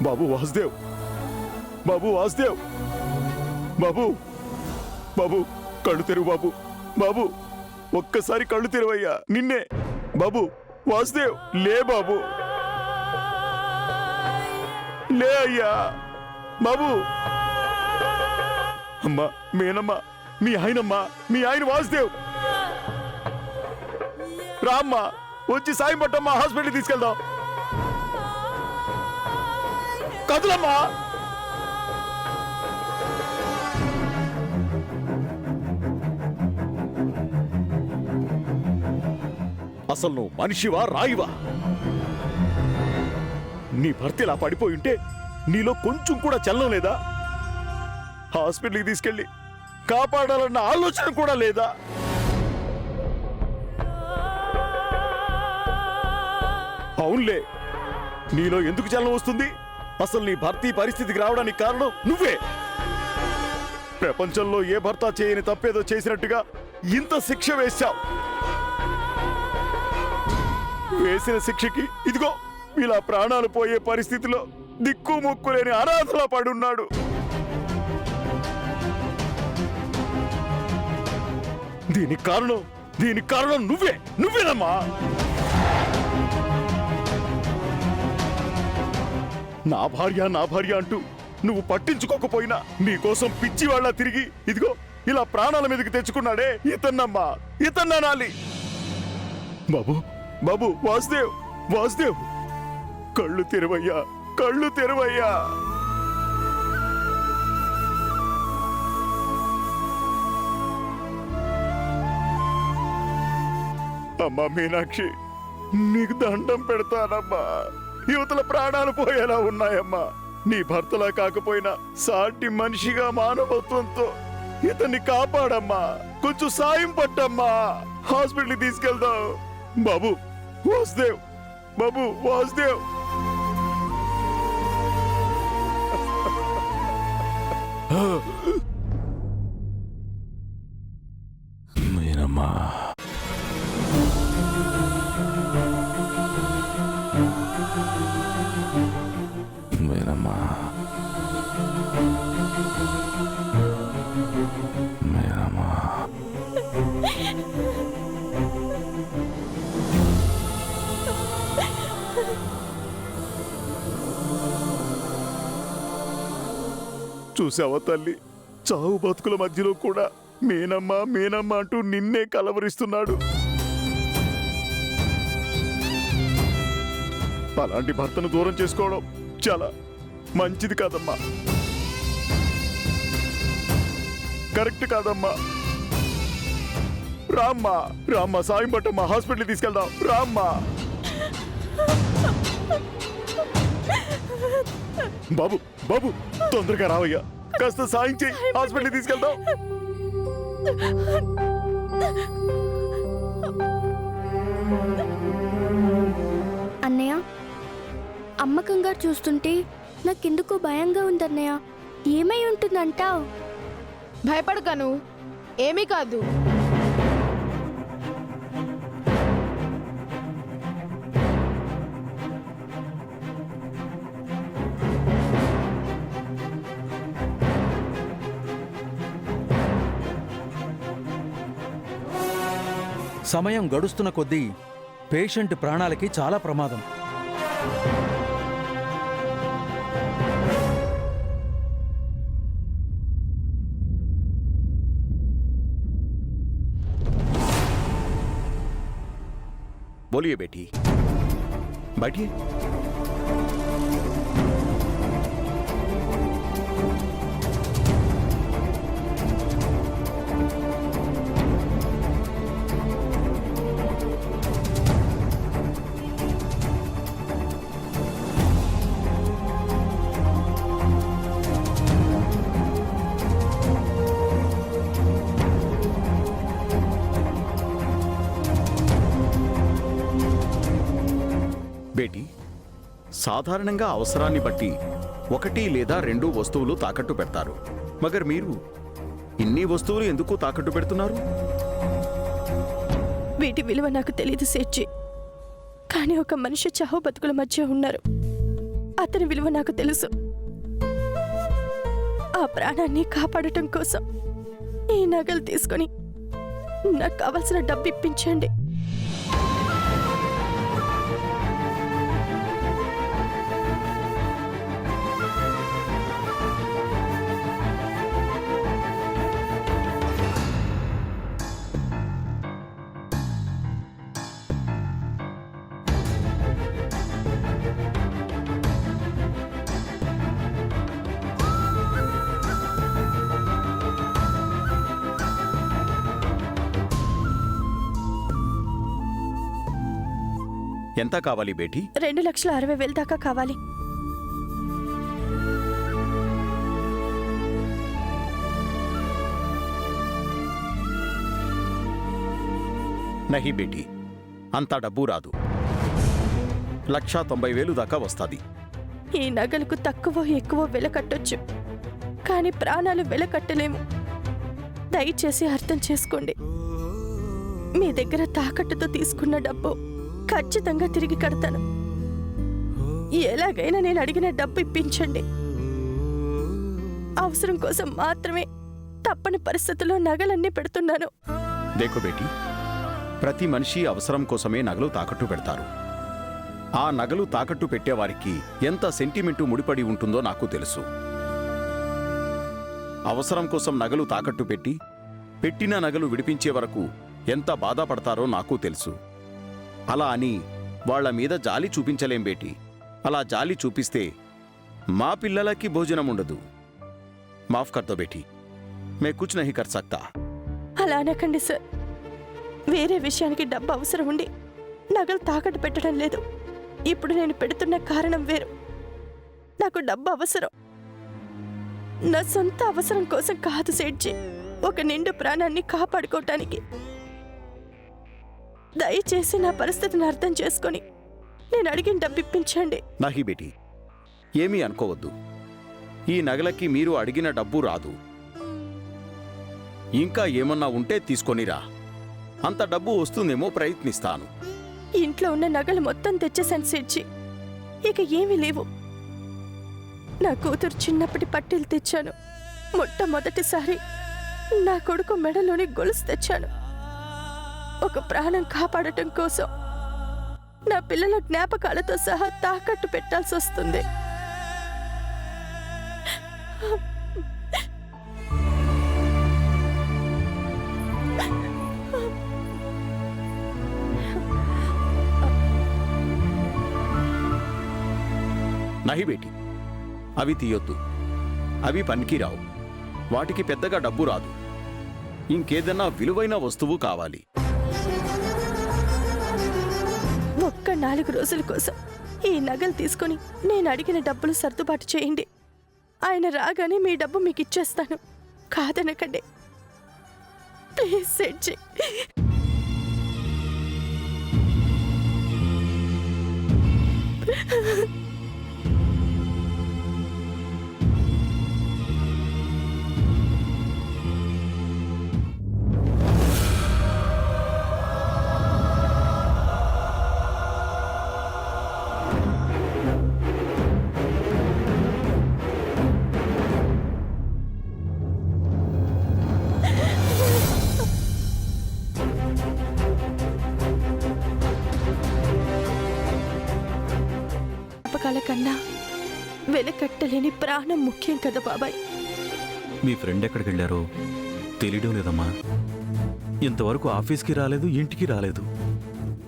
బాబు వాసుదేవ్, బాబు వాసుదేవ్, బాబు బాబు కళ్ళు తెరువు బాబు, బాబు ఒక్కసారి కళ్ళు తెరువయ్యా, నిన్నే బాబు వాసుదేవ్, లే బాబు, లే అయ్యా బాబు. అమ్మా మేనమ్మా, మీ ఆయనమ్మా, మీ ఆయన వాసుదేవ్, రామ్మా వచ్చి సాయం పట్టమ్మా, హాస్పిటల్ తీసుకెళ్దాం. కదులమ్మా. అసలు నువ్వు మనిషివా రాయివా? నీ భర్త ఇలా పడిపోయి ఉంటే నీలో కొంచెం కూడా చలనం లేదా? హాస్పిటల్కి తీసుకెళ్ళి కాపాడాలన్న ఆలోచన కూడా లేదా? అవునులే, నీలో ఎందుకు చలనం వస్తుంది? అసలు నీ భర్త ఈ పరిస్థితికి రావడానికి కారణం నువ్వే. ప్రపంచంలో ఏ భర్త చేయని తప్పేదో చేసినట్టుగా ఇంత శిక్ష వేశావు. వేసిన శిక్షకి ఇదిగో ఇలా ప్రాణాలు పోయే పరిస్థితిలో దిక్కు ముక్కు లేని అనాథలా పడున్నాడు. దీనికి కారణం నువ్వేనమ్మా. నా భార్య అంటూ నువ్వు పట్టించుకోకపోయినా నీకోసం పిచ్చి వాళ్ళ తిరిగి ఇదిగో ఇలా ప్రాణాల మీదకి తెచ్చుకున్నాడే ఇతన్నమ్మా, ఇతన్నానాలి. బాబు బాబు వాసుదేవ్ కళ్ళు తెరవయ్యా, కళ్ళు తెరవయ్యా. అమ్మా మీనాక్షి, నీకు దండం పెడతానమ్మా. యువతల ప్రాణాలు పోయేలా ఉన్నాయమ్మా. నీ భర్తలా కాకపోయినా సాటి మనిషిగా మానవత్వంతో ఇతన్ని కాపాడమ్మా. కొంచెం సాయం పట్టమ్మా. హాస్పిటల్కి తీసుకెళ్దాం. బాబు వాసుదేవ్, బాబు వాసుదేవ్. మీనమ్మా, మీనమ్మా, మీనమ్మా. చూసావా తల్లి, చావు బతుకుల మధ్యలో కూడా మీనమ్మ అంటూ నిన్నే కలవరిస్తున్నాడు. అలాంటి భర్తను దూరం చేసుకోవడం చాలా మంచిది కాదమ్మా, కరెక్ట్ కాదమ్మా. రామ్మా సాయం పట్టమ్మా, హాస్పిటల్ తీసుకెళ్దాం. రామ్మా. బాబు తొందరగా రావయ్యా, కాస్త సాయం చేయి, హాస్పిటల్ తీసుకెళ్దాం. అన్నయ్య, అమ్మ కంగారు చూస్తుంటే నాకెందుకో భయంగా ఉందన్నయ్య. ఏమై ఉంటుందంటావు? భయపడకను, ఏమీ కాదు. సమయం గడుస్తున్న కొద్దీ పేషెంట్ ప్రాణాలకి చాలా ప్రమాదం. बोलिए बेटी, बैठिए। బేటీ, సాధారణంగా అవసరాన్ని బట్టి ఒకటి లేదా రెండు వస్తువులు తాకట్టు పెడతారు. మగర్ మీరు ఇన్ని వస్తువులు ఎందుకు తాకట్టు పెడుతున్నారు? వీటి విలువ నాకు తెలియదు సేట్జీ, కానీ ఒక మనిషి చావు బతుకుల మధ్య ఉన్నారు. అతని విలువ నాకు తెలుసు. ఆ ప్రాణాన్ని కాపాడటం కోసం ఈ నగలు తీసుకొని నాకు కావలసిన డబ్బు ఇప్పించండి. ఎంత కావాలి బేటీ? 2,60,000 దాకా కావాలి. నహి బేటీ, అంత డబ్బు రాదు. 1,90,000 దాకా వస్తుంది. ఈ నగలకు తక్కువ ఎక్కువ వెల కట్టొచ్చు, కానీ ప్రాణాలు వెల కట్టలేము. దయచేసి అర్థం చేసుకోండి. మీ దగ్గర తాకట్టుతో తీసుకున్న డబ్బు ఖచ్చితంగా తిరిగి కడతాను. ఎలాగైనా నేను అడిగిన డబ్బు ఇప్పించండి. అవసరం కోసం మాత్రమే తప్పని పరిస్థితుల్లో నగలన్నీ పెడుతున్నాను. దేఖో బేటీ, ప్రతి మనిషి అవసరం కోసమే నగలు తాకట్టు పెడతారు. ఆ నగలు తాకట్టు పెట్టేవారికి ఎంత సెంటిమెంటు ముడిపడి ఉంటుందో నాకు తెలుసు. అవసరం కోసం నగలు తాకట్టు పెట్టి పెట్టిన నగలు విడిపించే వరకు ఎంత బాధపడతారో నాకు తెలుసు. అలా అని వాళ్ల మీద జాలి చూపించలేం బేటీ. అలా జాలి చూపిస్తే మా పిల్లలకి భోజనం ఉండదు. మాఫ్ కర్దో బేటీ, మే కుచ్ నహీ కర్ సక్తా. అలా అనకండి సార్. వేరే విషయానికి డబ్బు అవసరం ఉండి నగలు తాకట్టు పెట్టడం లేదు. ఇప్పుడు నేను పెడుతున్న కారణం వేరు. నాకు డబ్బు అవసరం. నా సొంత అవసరం కోసం కాదు సేట్జీ, ఒక నిండు ప్రాణాన్ని కాపాడుకోవటానికి. దయచేసి నా పరిస్థితిని అర్థం చేసుకొని నేను అడిగిన డబ్బు ఇప్పించండి. నహీ బేటీ, ఏమీ అనుకోవద్దు. ఈ నగలకి మీరు అడిగిన డబ్బు రాదు. ఇంకా ఏమన్నా ఉంటే తీసుకొనిరా. అంత డబ్బు వస్తుందేమో ప్రయత్నిస్తాను. ఇంట్లో ఉన్న నగలు మొత్తం తెచ్చేసాను సేట్జీ. ఇక ఏమీ లేవు. నా కూతురు చిన్నప్పటి పట్టీలు తెచ్చాను. మొట్టమొదటిసారి నా కొడుకు మెడలోని గొలుసు తెచ్చాను. ఒక ప్రాణం కాపాడటం కోసం నా పిల్లల జ్ఞాపకాలతో సహా తాకట్టు పెట్టాల్సి వస్తుంది. నహి బేటీ, అవి తీయొద్దు. అవి పనికిరావు. వాటికి పెద్దగా డబ్బు రాదు. ఇంకేదన్నా విలువైన వస్తువు కావాలి. ఒక్క 4 రోజుల కోసం ఈ నగలు తీసుకొని నేను అడిగిన డబ్బులు సర్దుబాటు చేయండి. ఆయన రాగానే మీ డబ్బు మీకు ఇచ్చేస్తాను. కాదనకండి ప్లీజ్ సెట్జీ. జ్ఞాపకాల కన్నా వెలకట్టలేని ప్రాణం ముఖ్యం కదా బాబాయ్. మీ ఫ్రెండ్ ఎక్కడికి వెళ్ళారో తెలియడం లేదమ్మా. ఇంతవరకు ఆఫీస్కి రాలేదు, ఇంటికి రాలేదు.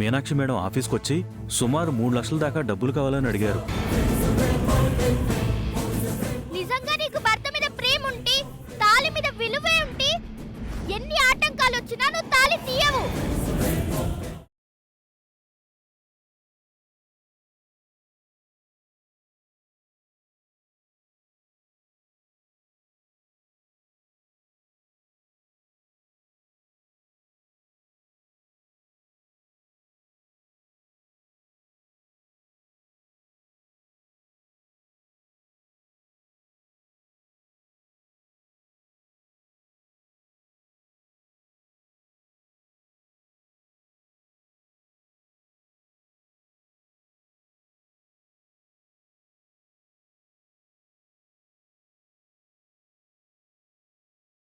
మీనాక్షి మేడం ఆఫీస్కి వచ్చి సుమారు 3 లక్షల దాకా డబ్బులు కావాలని అడిగారు. నిజంగా నీకు భర్త మీద ప్రేమ ఉంటే, తాళి మీద విలువే ఉంటే, ఎన్ని ఆటంకాలు వచ్చినా నువ్వు తాళి తీయవు.